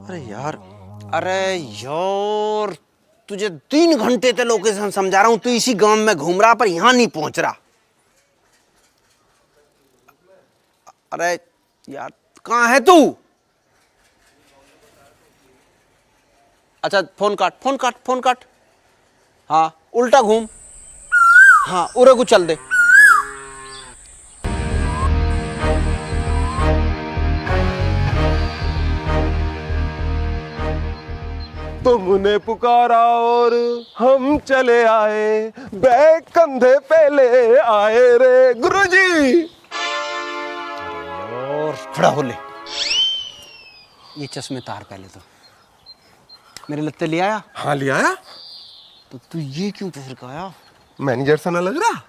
अरे यार, अरे यार, तुझे 3 घंटे से लोकेशन समझा रहा हूँ, तू इसी गांव में घूम रहा पर यहाँ नहीं पहुंच रहा। अरे यार, कहाँ है तू? अच्छा, फोन काट, फोन काट, फोन काट। हाँ, उल्टा घूम। हाँ, उरे को चल दे। तुमने पुकारा और हम चले आए, बैग कंधे पे ले आए रे गुरुजी। और खड़ा हो ले। ये चश्मे तार पहले तो। मेरे लत्ते ले आया? हाँ, ले आया। तो तू ये क्यों पहन के आया? मैनेजर सा ना लग रहा?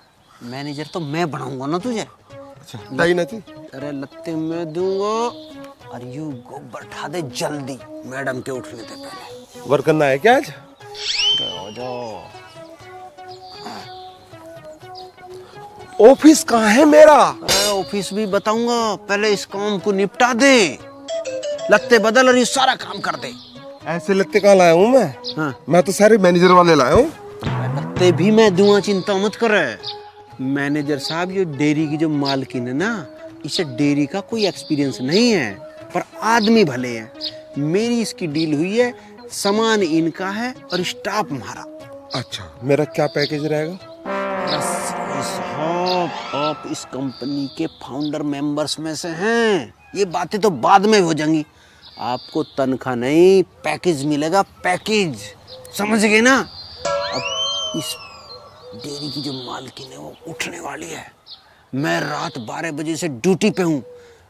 मैनेजर तो मैं बनाऊंगा ना तुझे। अच्छा, दाई ना थी। अरे लत्ते मैं दूंगा और यू गोबर उठा दे जल्दी, मैडम के उठने से पहले। वर्क करना है क्या आज? ऑफिस कहाँ है मेरा? अरे ऑफिस भी बताऊंगा, पहले इस काम को निपटा दे। लत्ते बदल और ये सारा काम कर दे। ऐसे लगते कहाँ लाया हूँ मैं? हाँ। मैं तो सारे मैनेजर वाले लाया हूँ। लत्ते भी मैं दूंगा, चिंता मत करे। मैनेजर साहब, ये डेयरी की जो मालकिन है ना, इसे डेयरी का कोई एक्सपीरियंस नहीं है, पर आदमी भले हैं। मेरी इसकी डील हुई है, सामान इनका है और स्टाफ हमारा। अच्छा, मेरा क्या पैकेज रहेगा? साहब, आप इस कंपनी के फाउंडर मेंबर्स में से हैं। ये बातें तो बाद में हो जाएंगी। आपको तनख्वाह नहीं, पैकेज मिलेगा, पैकेज। समझ गए ना? अब इस डेयरी की जो मालकिन है वो उठने वाली है। मैं रात 12 बजे से ड्यूटी पे हूँ।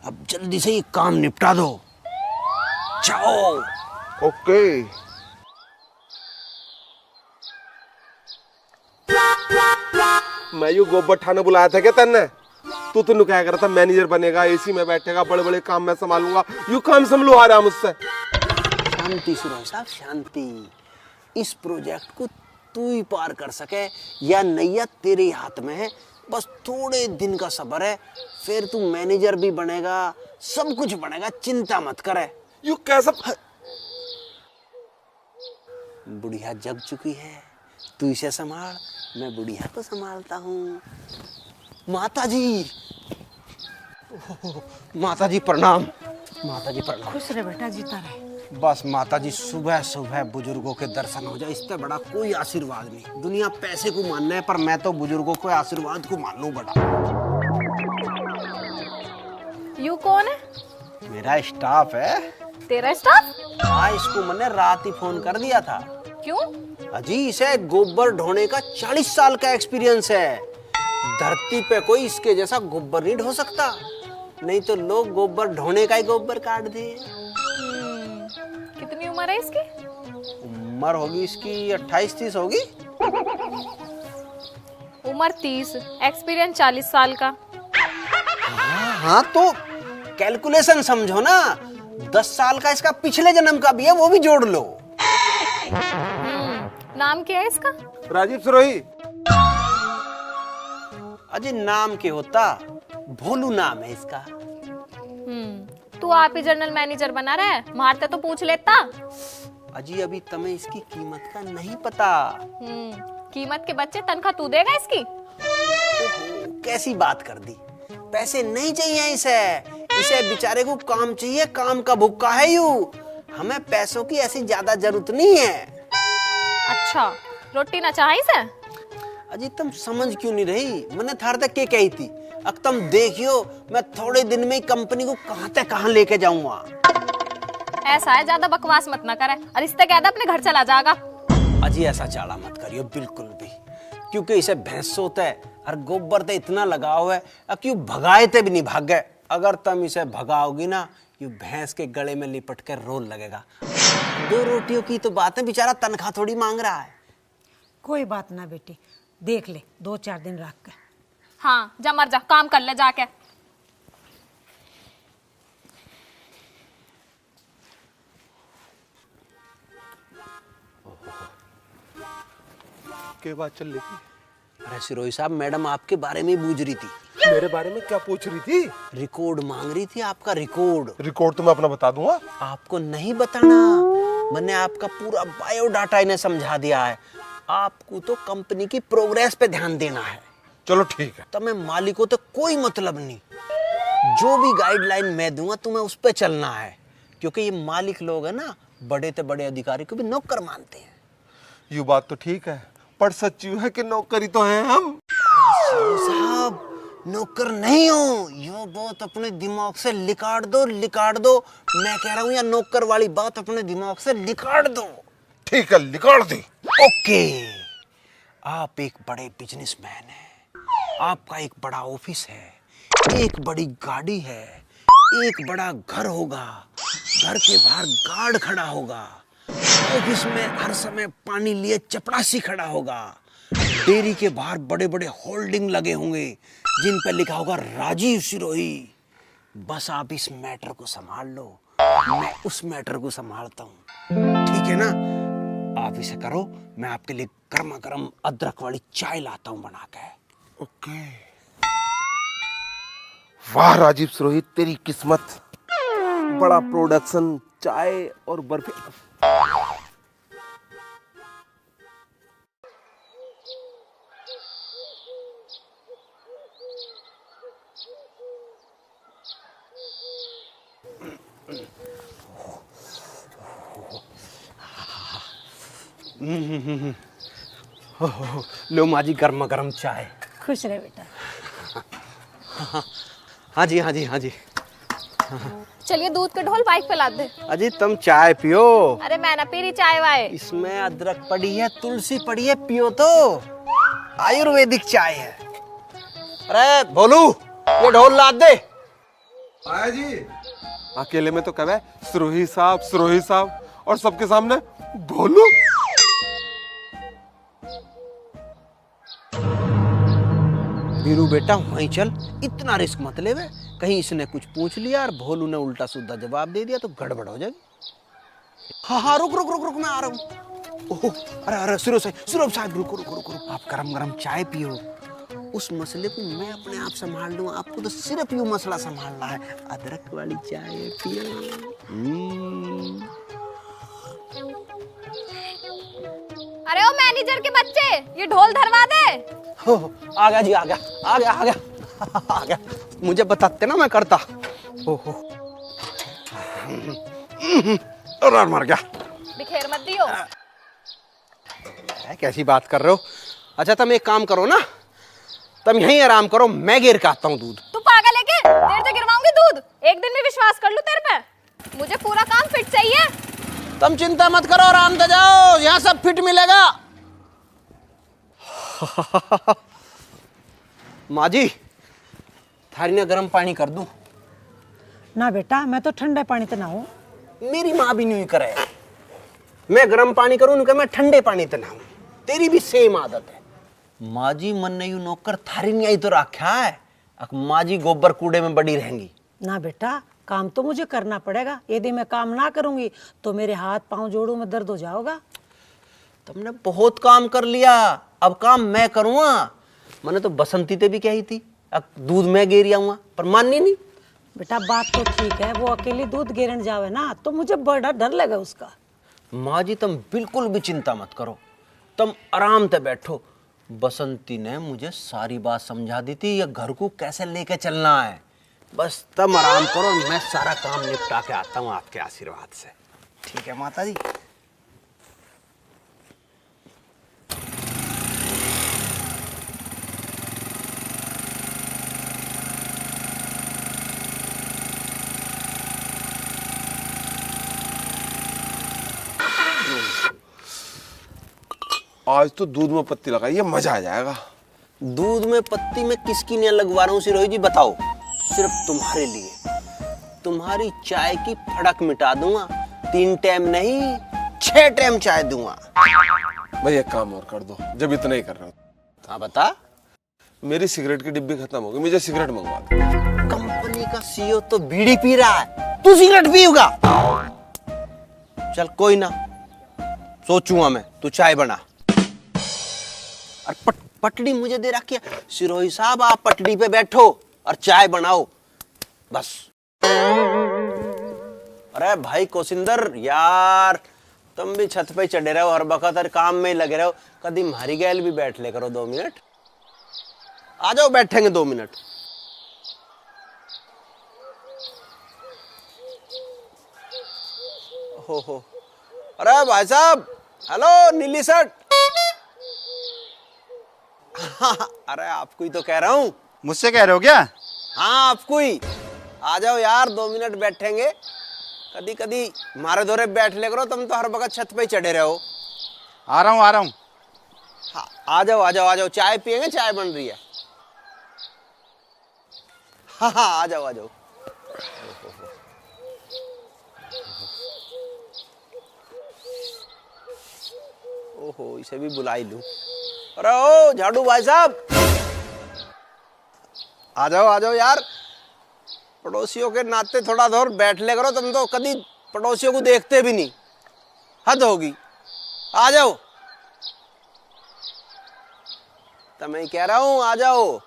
अब जल्दी से ये काम निपटा दो। जाओ। ओके। मैं यू गोबर ठाने बुलाया था क्या तन्ने? तू तो क्या कर रहा था? मैनेजर बनेगा, एसी में बैठेगा, बड़े बड़े काम मैं संभालूंगा। यू काम संभलो आ रहा मुझसे। शांति सुनो साहब, शांति। इस प्रोजेक्ट को तू ही पार कर सके या नैया तेरे हाथ में है। बस थोड़े दिन का सब्र है, फिर तू मैनेजर भी बनेगा, सब कुछ बनेगा, चिंता मत करे। यू कैसा? बुढ़िया जग चुकी है, तू इसे संभाल, मैं बुढ़िया को संभालता हूँ। माता जी, माता जी प्रणाम। माता जी प्रणाम। खुश रहे बेटा, जीता रहे। बस माता जी, सुबह सुबह बुजुर्गों के दर्शन हो जाए, इससे बड़ा कोई आशीर्वाद नहीं। दुनिया पैसे को मानना है, पर मैं तो बुजुर्गों के आशीर्वाद को मान लूं बड़ा। यू कौन है? मेरा स्टाफ है। तेरा स्टाफ? हाँ, इसको मैंने रात ही फोन कर दिया था। क्यों? अजी, इसे गोबर ढोने का 40 साल का एक्सपीरियंस है। धरती पे कोई इसके जैसा गोबर नहीं ढो सकता, नहीं तो लोग गोबर ढोने का ही गोबर काट दे। कितनी उम्र है इसकी? उम्र होगी इसकी 28-30 होगी। उम्र 30, एक्सपीरियंस 40 साल का। हाँ, तो कैलकुलेशन समझो ना। 10 साल का इसका पिछले जन्म का भी है, वो भी जोड़ लो। नाम क्या है इसका? राजीव सरोही। अजय नाम क्या होता, भोलू नाम है इसका। तू आप ही जनरल मैनेजर बना रहा है, मारते तो पूछ लेता। अजी, अभी तुम्हें इसकी कीमत का नहीं पता। कीमत के बच्चे तनख्वाह तू देगा इसकी? कैसी बात कर दी। पैसे नहीं चाहिए इसे, इसे बेचारे को काम चाहिए, काम का भुक्का है यू। हमें पैसों की ऐसी ज्यादा जरूरत नहीं है। अच्छा, रोटी ना चाहिए इसे? अजी, तुम समझ क्यों नहीं रही? मैंने थार तक क्या कही थी। अब तुम देखियो, मैं थोड़े दिन में ही कंपनी को कहां तक कहां लेके जाऊंगा। ऐसा है, ज्यादा बकवास मत ना करे, और इससे कह दे अपने घर चला जाएगा। अजी, ऐसा चाला मत करियो बिल्कुल भी, क्योंकि इसे भैंस होता है और गोबर से इतना लगाव है, क्यों भगाए थे भी नहीं भाग गए। अगर तुम इसे भगाओगी ना, ये भैंस के गले में लिपट कर रोल लगेगा। 2 रोटियों की तो बात है, बेचारा तनख्वाह थोड़ी मांग रहा है। कोई बात ना बेटी, देख ले 2-4 दिन रख के। हाँ, जा मर जा, काम कर ले जाके। के बात चल रही थी? अरे सिरोही साहब, मैडम आपके बारे में ही पूछ रही थी। मेरे बारे में क्या पूछ रही थी? रिकॉर्ड मांग रही थी, आपका रिकॉर्ड। रिकॉर्ड तो मैं अपना बता दूंगा। आपको नहीं बताना, मैंने आपका पूरा बायोडाटा इन्हें समझा दिया है। आपको तो कंपनी की प्रोग्रेस पे ध्यान देना है। चलो ठीक है। तुम्हें मालिकों तो कोई मतलब नहीं, जो भी गाइडलाइन मैं दूंगा तुम्हें उस पे चलना है, क्योंकि ये मालिक लोग है ना, बड़े से बड़े अधिकारी को भी नौकर मानते हैं। ये बात तो ठीक है, पर सच यूं है कि नौकरी तो हैं हम। साहब नौकर नहीं हो, यो बात अपने दिमाग से निकाल दो, निकाल दो। मैं कह रहा हूँ या नौकर वाली बात अपने दिमाग से निकाल दो। ठीक है, निकाल दी। ओके, आप एक बड़े बिजनेसमैन हैं, आपका एक बड़ा ऑफिस है, एक बड़ी गाड़ी है, एक बड़ा घर होगा, घर के बाहर गार्ड खड़ा होगा, ऑफिस में हर समय पानी लिए चपरासी खड़ा होगा, डेयरी के बाहर बड़े बड़े होल्डिंग लगे होंगे जिन पर लिखा होगा राजीव सिरोही। बस आप इस मैटर को संभाल लो, मैं उस मैटर को संभालता हूँ, ठीक है ना? आप इसे करो, मैं आपके लिए गर्मा गर्म अदरक वाली चाय लाता हूँ बना के। ओके। वाह राजीव सिरोही, तेरी किस्मत। बड़ा प्रोडक्शन, चाय और बर्फी। लो माँ जी गर्मा गर्म चाय। खुश रहे बेटा। हाँ जी हाँ जी हाँ जी। चलिए दूध के ढोल बाइक पे लाद दे। अजी तुम चाय पियो। अरे मैं ना पी रही चाय वाय। इसमें अदरक पड़ी है, तुलसी पड़ी है, पियो तो। आयुर्वेदिक चाय है। अरे भोलू ये ढोल लाद दे। आया जी। अकेले में तो कह सिरोही साहब और सबके सामने भोलू। वीरू बेटा वहीं चल, इतना रिस्क मत ले। कहीं इसने कुछ पूछ लिया और भोलू ने उल्टा सीधा जवाब दे दिया तो गड़बड़ हो जाएगी। हाँ हाँ रुक रुक रुक रुक, मैं आ रहा हूँ। ओह अरे अरे सिरोह साहब रुको रुको रुको, आप गरम गरम चाय पियो। उस मसले को मैं अपने आप संभाल लूँ, आपको तो सिर्फ यूं मसला संभालना है। अदरक वाली चाय पियो। अरे ओ मैनेजर के बच्चे, ये ढोल धरवा दे। हो आ गया जी, आ गया। मुझे बताते ना, मैं करता। ओहो अरे मर गया। बिखेर मत दियो। कैसी बात कर रहे हो? अच्छा तुम एक काम करो ना, तुम यहीं आराम करो, मैं गिर के आता हूँ दूध। तू पागल है क्या? देर से गिरवाऊंगी दूध। एक दिन में विश्वास कर लूं तेरे पे। मुझे पूरा काम फिट चाहिए। तुम चिंता मत करो, आराम से जाओ, यहाँ सब फिट मिलेगा। माँ जी थारी ने गर्म पानी कर दूं? ना बेटा, मैं तो ठंडे पानी तो ना हूँ। मेरी माँ भी नहीं करे, मैं गर्म पानी करूं उनका, मैं ठंडे पानी तो ना हूं। तेरी भी सेम आदत है। माँ जी मन नहीं नौकर थारी नहीं आई तो रखा है। माँ जी गोबर कूड़े में बड़ी रहेंगी। ना बेटा, काम तो मुझे करना पड़ेगा। यदि मैं काम ना करूंगी तो मेरे हाथ पांव जोड़ों में दर्द हो जाएगा। तुमने बहुत काम कर लिया, अब काम मैं करूँगा। मैंने तो बसंती ते भी कही थी अब दूध मैं गेरिया हुआ, पर माननी नहीं। बेटा बात तो ठीक है, वो अकेली दूध गेरन जावे ना तो मुझे बड़ा डर लगा उसका। माँ जी तुम बिल्कुल भी चिंता मत करो, तुम आराम से बैठो। बसंती ने मुझे सारी बात समझा दी थी, ये घर को कैसे लेके चलना है। बस तुम आराम करो, मैं सारा काम निपटा के आता हूँ आपके आशीर्वाद से। ठीक है माता जी। आज तो दूध में पत्ती लगाइए, मजा आ जाएगा। दूध में पत्ती में किसकी नहीं लगवा रहा हूँ सिरोही जी, बताओ? सिर्फ तुम्हारे लिए, तुम्हारी चाय की फड़क मिटा दूंगा। 3 टाइम नहीं 6 टाइम चाय दूंगा। भाई एक काम और कर दो, जब इतना ही कर रहा हूँ। हाँ बता। मेरी सिगरेट की डिब्बी खत्म हो गई, मुझे सिगरेट मंगवा दो। कंपनी का सीईओ तो बीड़ी पी रहा है, तू सिगरेट पीऊंगा? चल कोई ना, सोचूंगा मैं, तू चाय बना। और पटड़ी मुझे दे रखी है। सिरोही साहब आप पटड़ी पे बैठो और चाय बनाओ बस। अरे भाई कोसिंदर यार, तुम भी छत पे चढ़े रहो हर वक्त और काम में ही लगे रहो, कभी हमारी गैल भी बैठ ले करो 2 मिनट। आ जाओ बैठेंगे 2 मिनट। हो अरे भाई साहब, हेलो नीली शर्ट। अरे आपको ही तो कह रहा हूँ। मुझसे कह रहे हो क्या? हाँ आपको ही। आ जाओ यार 2 मिनट बैठेंगे। कदी कदी मारे दौरे बैठ ले करो, तुम तो हर वक्त छत पे ही चढ़े रहो। आ रहा हूँ आ रहा हूँ। हाँ आ जाओ आ जाओ आ जाओ, चाय पियेंगे, चाय बन रही है। हाँ हाँ आ जाओ आ जाओ। ओहो इसे भी बुला ही लूं। अरे ओ झाड़ू भाई साहब, आ जाओ यार। पड़ोसियों के नाते थोड़ा देर बैठ ले करो, तुम तो कभी पड़ोसियों को देखते भी नहीं, हद होगी। आ जाओ, तो मैं कह रहा हूं आ जाओ।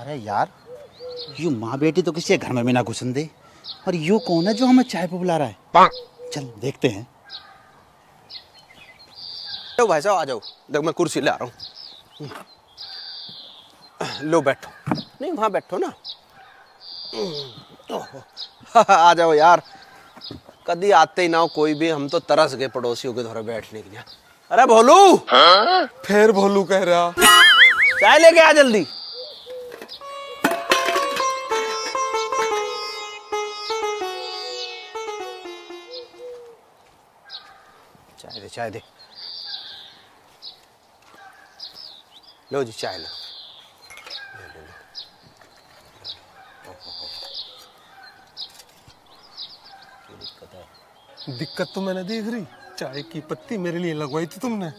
अरे यार, यू माँ बेटी तो किसी घर में भी ना घुसन दे, और यू कौन है जो हमें चाय पे बुला रहा है? चल देखते हैं। तो भाई साहब आ जाओ, देख मैं कुर्सी ले आ रहा हूँ। लो बैठो, नहीं वहां बैठो ना। आ जाओ यार, कभी आते ही ना हो कोई भी, हम तो तरस गए पड़ोसियों के धोरे बैठने के लिए। अरे भोलू, फिर भोलू कह रहा, चाय लेके आ जल्दी। चाय दे। लो जी चाय लो। दिक्कत तो मैंने देख रही, चाय की पत्ती मेरे लिए लगवाई थी तुमने।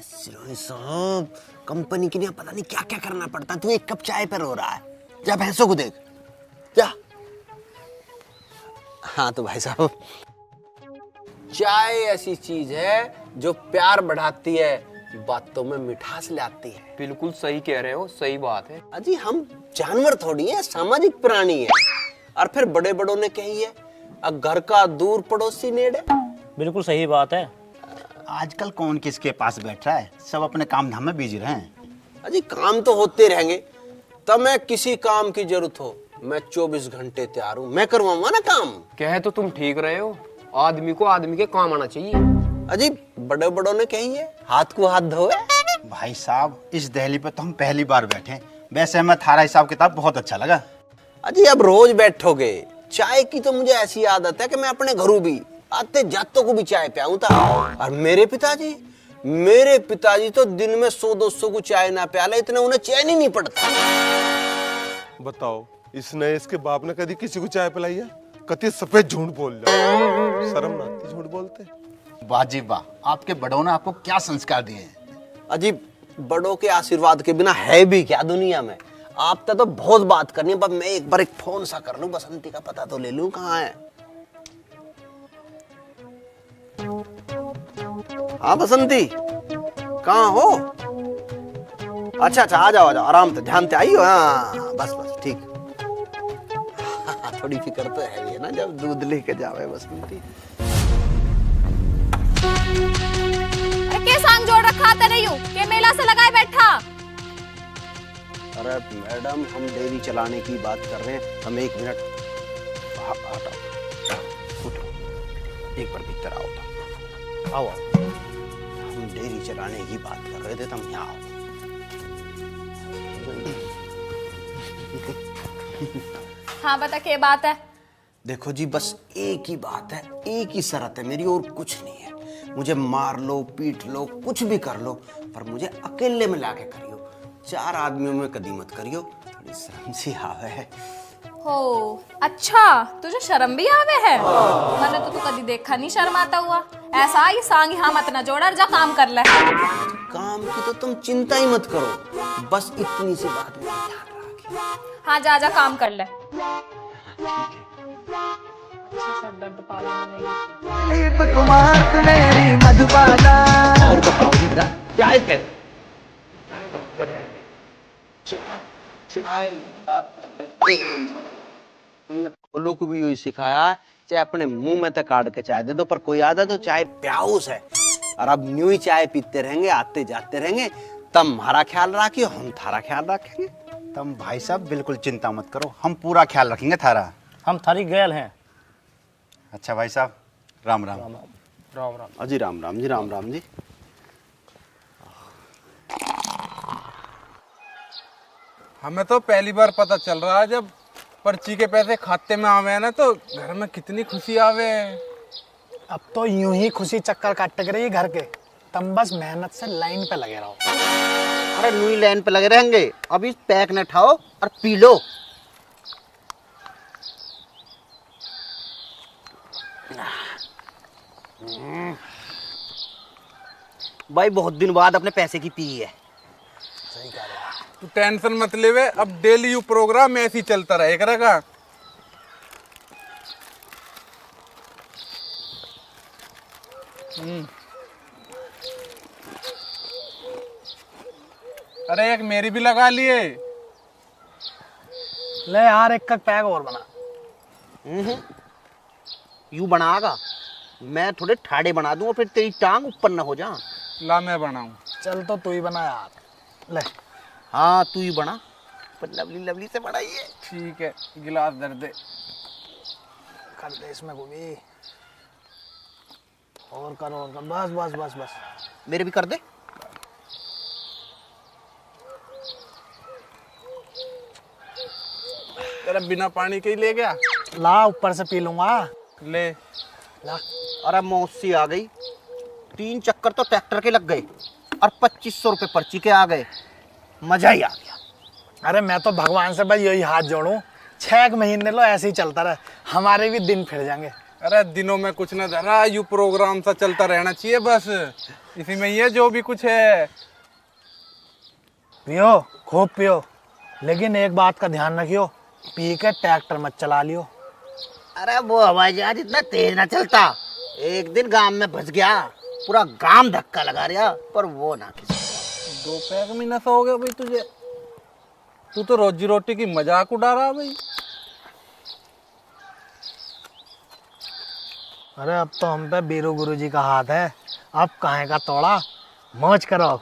सिरोही साहब, कंपनी के लिए पता नहीं क्या क्या करना पड़ता है। तू 1 कप चाय पर रो रहा है, जा भैंसों को देख जा। हाँ तो भाई साहब, चाय ऐसी चीज है जो प्यार बढ़ाती है, बातों में मिठास लाती है। बिल्कुल सही कह रहे हो, सही बात है। अजी हम जानवर थोड़ी है, सामाजिक प्राणी है। और फिर बड़े बड़ों ने कही है, घर का दूर पड़ोसी नेड़े। बिल्कुल सही बात है। आजकल कौन किसके पास बैठ रहा है, सब अपने काम धाम में बिजी रहे। अजी काम तो होते रहेंगे, तुम्हें किसी काम की जरूरत हो मैं 24 घंटे तैयार हूँ, मैं करवाऊंगा ना काम। कहे तो तुम ठीक रहे हो, आदमी को आदमी के काम आना चाहिए। अजी बड़े बड़ों ने कही है, हाथ को हाथ धोए। भाई साहब, इस दहली पे तो हम पहली बार बैठे, वैसे हमें थारा हिसाब किताब बहुत अच्छा लगा। अजी अब रोज बैठोगे, चाय की तो मुझे ऐसी आदत है कि मैं अपने घरों भी आते जातों को भी चाय पियाऊं था। और मेरे पिताजी तो दिन में 100-200 को चाय ना प्याले, इतने उन्हें चैन ही नहीं पड़ता। बताओ, इसने इसके बाप ने कभी किसी को चाय पिलाई है? कति सफेद झूठ बोल जाओ, शर्म ना आती झूठ बोलते। वाह जी वाह, आपके बड़ों ने आपको क्या संस्कार दिए हैं। अजी बड़ों के आशीर्वाद के बिना है भी क्या दुनिया में। आप तो बहुत बात करनी है, पर मैं एक बार एक फोन सा कर लूं, बसंती का पता तो ले लूं कहाँ है। हाँ बसंती, कहाँ हो? अच्छा आ जाओ आराम से, ध्यान से आई हो। हाँ बस ठीक। थोड़ी फिक्र तो है ही ना जब दूध लेके जावे बसंती। के सांग जोड़ रखा था नहीं हूँ के मेला से लगाए बैठा। अरे मैडम, हम डेयरी चलाने की बात कर रहे हैं, हम 1 मिनट उठो, एक बार भीतर आओ तो आओ। हम डेयरी चलाने की बात कर रहे थे, तुम यहाँ आओ। हाँ बता क्या बात है? देखो जी, बस एक ही बात है, एक ही शर्त है मेरी, और कुछ नहीं है। मुझे मार लो, पीट लो, कुछ भी कर लो, पर मुझे अकेले में लाके करियो। 4 आदमियों में कदी मत करियो, थोड़ी शर्म सी आवे है। हो अच्छा, तुझे शर्म भी आवे है? मैंने तो तू कभी देखा नहीं शर्माता हुआ। ऐसा ये सांग यहाँ मत ना जोड़, जा काम कर ले। काम की तो तुम चिंता ही मत करो, बस इतनी सी बात में ध्यान रखिए। हाँ जा काम कर ले। लोग को भी यही सिखाया, चाहे अपने मुंह में तक काट के चाय दे दो, पर कोई आता तो चाय प्याऊस है। और अब न्यू ही चाय पीते रहेंगे, आते जाते रहेंगे, तब हमारा ख्याल रखियो, हम थारा ख्याल रखेंगे। तुम भाई साहब बिल्कुल चिंता मत करो, हम पूरा ख्याल रखेंगे थारा। हम थारी गैल हैं। अच्छा भाई साहब, राम राम। राम राम। अजी राम राम जी, राम राम जी। हमें तो पहली बार पता चल रहा है, जब पर्ची के पैसे खाते में आवे हैं ना तो घर में कितनी खुशी आवे। अब तो यूं ही खुशी चक्कर काट रही है घर के, तुम बस मेहनत से लाइन पे लगे रहो। अरे न्यू लाइन पे लगे रहेंगे, अभी पैक न उठाओ और पी लो। भाई बहुत दिन बाद अपने पैसे की पी है। तू टेंशन मत लेवे, अब डेली यू प्रोग्राम ऐसे ही चलता रहे करेगा। अरे एक मेरी भी लगा लिए। ले यार एक का पैक और बना। यू बनागा, मैं थोड़े ठाड़े बना दूंगा, फिर तेरी टांग ऊपर न हो जा। ला मैं बनाऊं। चल तो तू ही बना यार। ले हाँ तू ही बना, पर लवली लवली से बनाइए। ठीक है, गिलास दर दे। कर दे इसमें को भी। और कर, बस बस बस बस। मेरे भी कर दे। तेरा बिना पानी के ही ले गया। ला ऊपर से पी लूंगा। ले ला। अरे मौसी आ गई, 3 चक्कर तो ट्रैक्टर के लग गए और 2500 रुपए पर्ची के आ गए, मजा ही आ गया। अरे मैं तो भगवान से भाई यही हाथ जोड़ूं, 6 महीने लो ऐसे ही चलता रहे, हमारे भी दिन फिर जाएंगे। अरे दिनों में कुछ न धरा, यू प्रोग्राम सा चलता रहना चाहिए बस, इसी में ये जो भी कुछ है। पियो खूब पियो, लेकिन एक बात का ध्यान रखियो, पी के ट्रैक्टर मत चला लियो। अरे वो हवाई जहाज इतना तेज ना चलता, एक दिन गांव में फंस गया, पूरा गांव धक्का लगा रहा, पर वो ना किसी। 2 पैक में नशा हो गया भाई तुझे। तू तो रोजी रोटी की मजाक उड़ा रहा भाई। अरे अब तो हम पे बीरू गुरुजी का हाथ है, अब काहे का तोड़ा, मौज करो।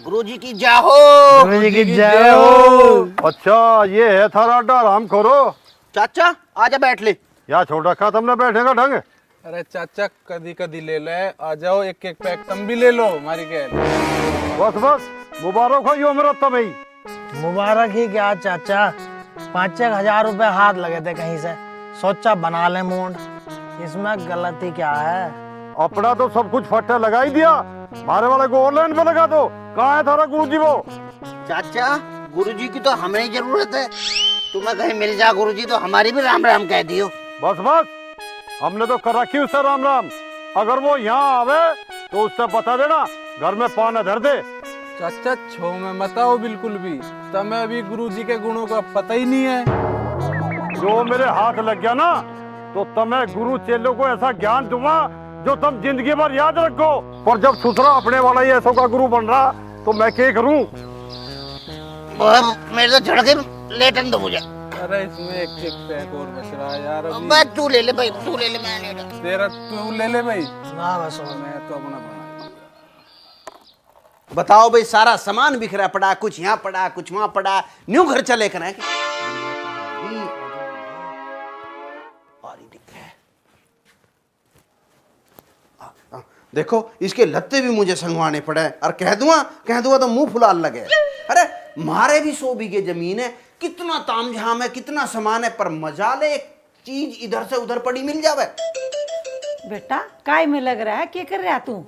गुरुजी की जय हो। गुरुजी की जय हो। अच्छा ये है थारा अड्डा, आराम करो। चाचा आजा बैठ ले। या छोड़ रखा तुमने बैठने का ढंग। अरे चाचा कदी कदी ले ले, आ जाओ एक एक पैक तुम भी ले लो हमारी कह। बस बस मुबारक हो, यो मेरा तबई। मुबारक ही क्या चाचा, 5-6 हजार रुपए हाथ लगे थे कहीं से, सोचा बना ले मूड, इसमें गलती क्या है। अपना तो सब कुछ फट्टा लगा ही दिया, मारे वाले को ऑनलाइन पे लगा दो। कहाँ है थारा गुरुजी वो? चाचा गुरुजी की तो हमें ही जरूरत है, तुम्हें कहीं मिल जा गुरुजी तो हमारी भी राम राम कह दियो। बस बस, हमने तो कर रखी उससे राम राम। अगर वो यहाँ आवे तो उससे बता देना, घर में पान धर दे। चाचा छो में मत आओ बिल्कुल भी, तुम्हें अभी गुरुजी के गुणों का पता ही नहीं है। जो मेरे हाथ लग गया ना, तो तुम्हें गुरु चेलों को ऐसा ज्ञान दूंगा जो तुम जिंदगी भर याद रखो। पर जब दूसरा अपने वाला ही ऐसा का गुरु बन रहा तो मैं क्या करूं? मेरे तो झड़के लेटन दो मुझे। अरे इसमें एक एक पैक और बच रहा है यार अभी। बस तू ले ले भाई, तू ले ले, मैं ले ले। तेरा तू ले ले भाई। ना बस मैं तो अपना बना। बताओ भाई, सारा सामान बिखरा पड़ा, कुछ यहाँ पड़ा कुछ वहां पड़ा, न्यू घर चले कर देखो, इसके लत्ते भी मुझे संगवाने पड़े, और कह दूंगा तो मुंह फुलाल लगे। अरे मारे भी 100 बीघे जमीन है, कितना तामझाम है, कितना सामान है, पर मजाले एक चीज इधर से उधर पड़ी मिल जावे। बेटा काय में लग रहा है, क्या कर रहा तू?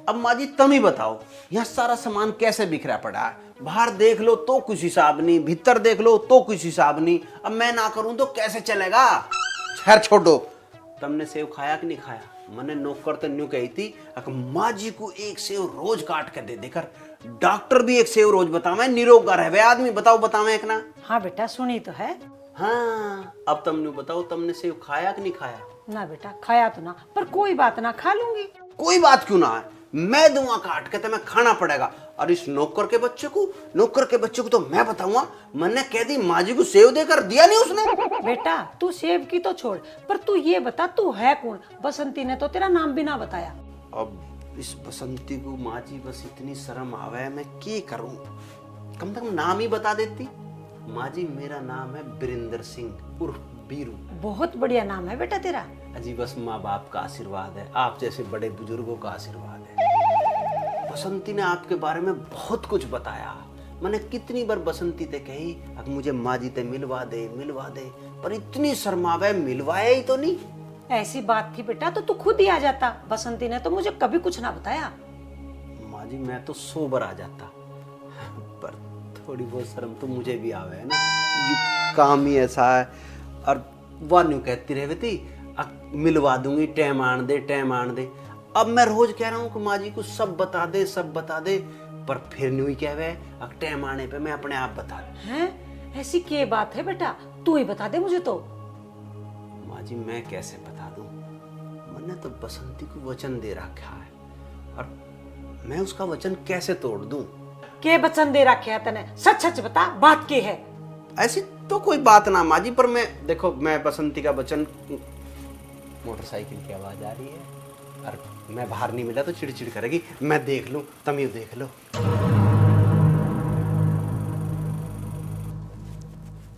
अब माँ जी तुम ही बताओ, यहाँ सारा सामान कैसे बिखरा पड़ा है? बाहर देख लो तो कुछ हिसाब नहीं, भीतर देख लो तो कुछ हिसाब नहीं। अब मैं ना करूं तो कैसे चलेगा? खैर छोड़ो, तुमने सेव खाया कि नहीं खाया? मैंने नौकर तो न्यू कही थी, माँ जी को एक सेव रोज काट कर दे देकर, डॉक्टर भी एक सेव रोज बतावे, निरोग रहे आदमी। बताओ एक ना। हाँ बेटा सुनी तो है। हाँ, अब तुमने बताओ, तुमने सेव खाया कि नहीं खाया? ना बेटा खाया तो ना, पर कोई बात ना, खा लूंगी। कोई बात क्यों ना है, मैं दूंगा काट के, तुम्हें खाना पड़ेगा। और इस नौकर के बच्चे को तो मैं बताऊंगा, मैंने कह दी माँ जी को सेव देकर दिया नहीं उसने। बेटा तू सेव की तो छोड़, पर तू ये बता तू है कौन? बसंती ने तो तेरा नाम भी ना बताया। अब इस बसंती को माँ जी बस इतनी शर्म आवे, मैं क्या करूं, कम से कम नाम ही बता देती। माँ जी मेरा नाम है बीरेंद्र सिंह उर्फ बीरू। बहुत बढ़िया नाम है बेटा तेरा। अजी बस माँ बाप का आशीर्वाद है, आप जैसे बड़े बुजुर्गों का आशीर्वाद है। बसंती ने आपके बारे में बहुत कुछ बताया। मैंने कितनी बार बसंती ते कही अब मुझे माँ जी ते मिलवा दे, पर इतनी शर्मावे, मिलवाया ही तो नहीं। ऐसी बात थी बेटा तो तू खुद ही आ जाता, बसंती ने तो मुझे कभी कुछ ना बताया। माँ जी मैं तो सोबर आ जाता, पर थोड़ी बहुत शर्म तो मुझे भी आवे है ना, ये काम ही ऐसा है। और वह न्यू कहती रहे थी मिलवा दूंगी, टाइम आन दे। अब मैं रोज कह रहा हूँ कि माँ जी को सब बता दे, पर फिर न्यू ही कह रहे अब टाइम आने पे मैं अपने आप बता दूं। हैं? ऐसी क्या बात है बेटा, तू ही बता दे मुझे तो। माँ जी मैं कैसे बता दूं, मैंने तो बसंती को वचन दे रखा है, और मैं उसका वचन कैसे तोड़ दूं? के वचन दे रखे है तने? सच सच बता, बात के है? ऐसी तो कोई बात ना माँ जी, पर मैं बसंती का वचन। मोटरसाइकिल की आवाज आ रही है, और मैं बाहर नहीं मिला तो चिड़चिड़ करेगी, मैं देख लूं, तुम ये देख लो।